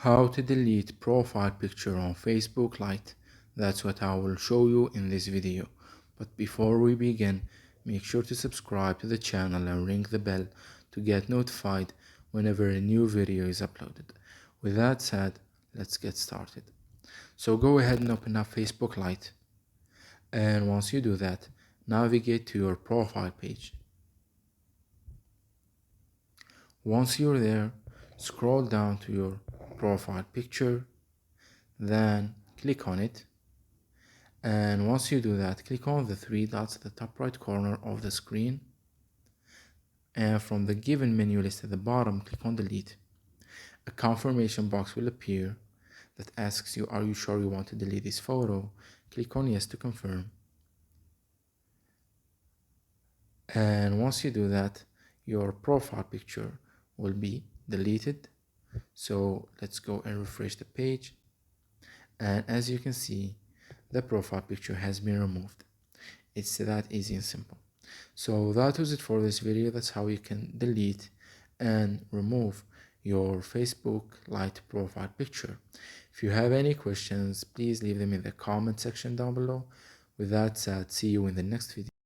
How to delete profile picture on Facebook Lite. That's what I will show you in this video. But before we begin, make sure to subscribe to the channel and ring the bell to get notified whenever a new video is uploaded. With that said, let's get started. So go ahead and open up Facebook Lite, and once you do that, navigate to your profile page. Once you're there, scroll down to your profile picture, then click on it, and once you do that, click on the three dots at the top right corner of the screen, and from the given menu list at the bottom, click on delete. A confirmation box will appear that asks you, are you sure you want to delete this photo? Click on yes to confirm, and once you do that, your profile picture will be deleted. So let's go and refresh the page, and as you can see, the profile picture has been removed. It's that easy and simple. So that was it for this video. That's how you can delete and remove your Facebook Lite profile picture. If you have any questions, please leave them in the comment section down below. With that said, see you in the next video.